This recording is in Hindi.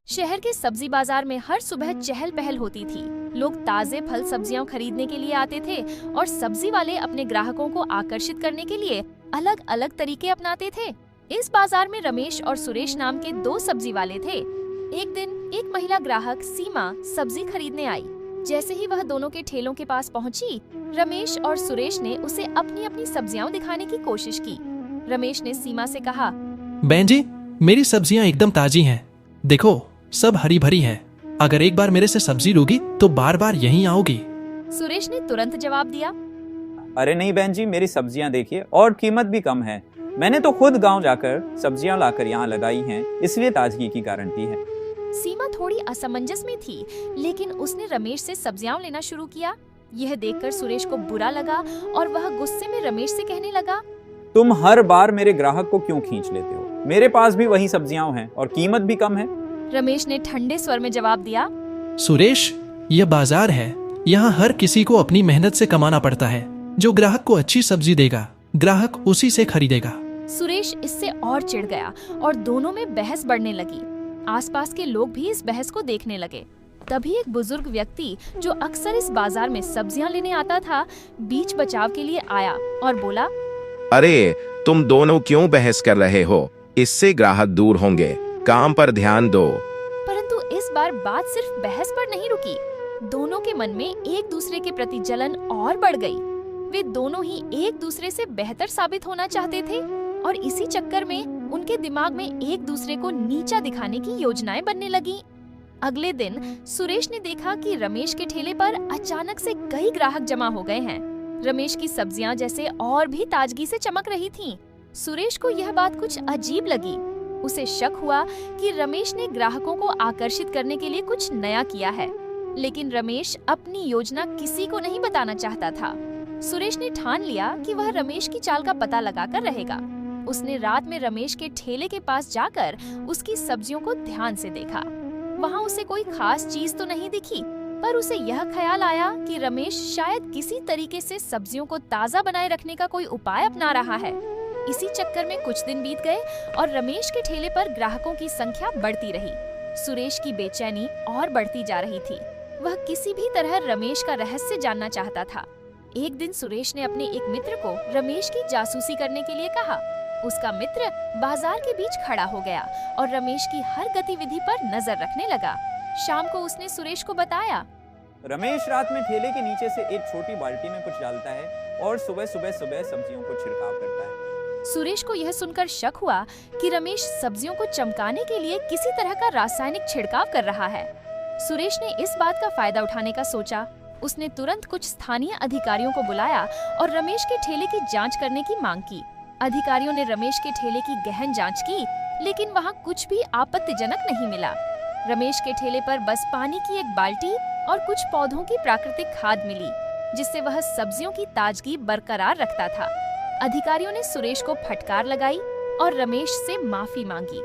शहर के सब्जी बाजार में हर सुबह चहल पहल होती थी। लोग ताजे फल सब्जियां खरीदने के लिए आते थे और सब्जी वाले अपने ग्राहकों को आकर्षित करने के लिए अलग अलग तरीके अपनाते थे। इस बाजार में रमेश और सुरेश नाम के दो सब्जी वाले थे। एक दिन एक महिला ग्राहक सीमा सब्जी खरीदने आई। जैसे ही वह दोनों के ठेलों के पास पहुंची, रमेश और सुरेश ने उसे अपनी अपनी सब्जियां दिखाने की कोशिश की। रमेश ने सीमा से कहा, बहन जी, मेरी सब्जियां एकदम ताजी हैं। देखो, सब हरी भरी हैं। अगर एक बार मेरे से सब्जी लोगी तो बार बार यहीं आओगी। सुरेश ने तुरंत जवाब दिया, अरे नहीं बहन जी, मेरी सब्जियां देखिए और कीमत भी कम है। मैंने तो खुद गांव जाकर सब्जियां लाकर यहाँ लगाई हैं, इसलिए ताजगी की गारंटी है। सीमा थोड़ी असमंजस में थी, लेकिन उसने रमेश से सब्जियां लेना शुरू किया। यह देखकर सुरेश को बुरा लगा और वह गुस्से में रमेश से कहने लगा, तुम हर बार मेरे ग्राहक को क्यों खींच लेते हो? मेरे पास भी वही सब्जियां हैं और कीमत भी कम है। रमेश ने ठंडे स्वर में जवाब दिया, सुरेश, यह बाजार है। यहाँ हर किसी को अपनी मेहनत से कमाना पड़ता है। जो ग्राहक को अच्छी सब्जी देगा, ग्राहक उसी से खरीदेगा। सुरेश इससे और चिढ़ गया और दोनों में बहस बढ़ने लगी। आसपास के लोग भी इस बहस को देखने लगे। तभी एक बुजुर्ग व्यक्ति जो अक्सर इस बाजार में सब्जियां लेने आता था, बीच बचाव के लिए आया और बोला, अरे, तुम दोनों क्यों बहस कर रहे हो? इससे ग्राहक दूर होंगे। काम पर ध्यान दो। परंतु इस बार बात सिर्फ बहस पर नहीं रुकी। दोनों के मन में एक दूसरे के प्रति जलन और बढ़ गई। वे दोनों ही एक दूसरे से बेहतर साबित होना चाहते थे और इसी चक्कर में उनके दिमाग में एक दूसरे को नीचा दिखाने की योजनाएं बनने लगी। अगले दिन सुरेश ने देखा कि रमेश के ठेले पर अचानक से कई ग्राहक जमा हो गए हैं। रमेश की सब्जियां जैसे और भी ताजगी से चमक रही थीं। सुरेश को यह बात कुछ अजीब लगी। उसे शक हुआ कि रमेश ने ग्राहकों को आकर्षित करने के लिए कुछ नया किया है, लेकिन रमेश अपनी योजना किसी को नहीं बताना चाहता था। सुरेश ने ठान लिया कि वह रमेश की चाल का पता लगाकर रहेगा। उसने रात में रमेश के ठेले के पास जाकर उसकी सब्जियों को ध्यान से देखा। वहाँ उसे कोई खास चीज तो नहीं दिखी, पर उसे यह ख्याल आया कि रमेश शायद किसी तरीके से सब्जियों को ताज़ा बनाए रखने का कोई उपाय अपना रहा है। इसी चक्कर में कुछ दिन बीत गए और रमेश के ठेले पर ग्राहकों की संख्या बढ़ती रही। सुरेश की बेचैनी और बढ़ती जा रही थी। वह किसी भी तरह रमेश का रहस्य जानना चाहता था। एक दिन सुरेश ने अपने एक मित्र को रमेश की जासूसी करने के लिए कहा। उसका मित्र बाजार के बीच खड़ा हो गया और रमेश की हर गतिविधि पर नजर रखने लगा। शाम को उसने सुरेश को बताया, रमेश रात में ठेले के नीचे से एक छोटी बाल्टी में कुछ डालता है और सुबह सुबह सब्जियों को छिड़काव करता है। सुरेश को यह सुनकर शक हुआ कि रमेश सब्जियों को चमकाने के लिए किसी तरह का रासायनिक छिड़काव कर रहा है। सुरेश ने इस बात का फायदा उठाने का सोचा। उसने तुरंत कुछ स्थानीय अधिकारियों को बुलाया और रमेश के ठेले की जांच करने की मांग की। अधिकारियों ने रमेश के ठेले की गहन जांच की, लेकिन वहां कुछ भी आपत्तिजनक नहीं मिला। रमेश के ठेले पर बस पानी की एक बाल्टी और कुछ पौधों की प्राकृतिक खाद मिली, जिससे वह सब्जियों की ताजगी बरकरार रखता था। अधिकारियों ने सुरेश को फटकार लगाई और रमेश से माफी मांगी।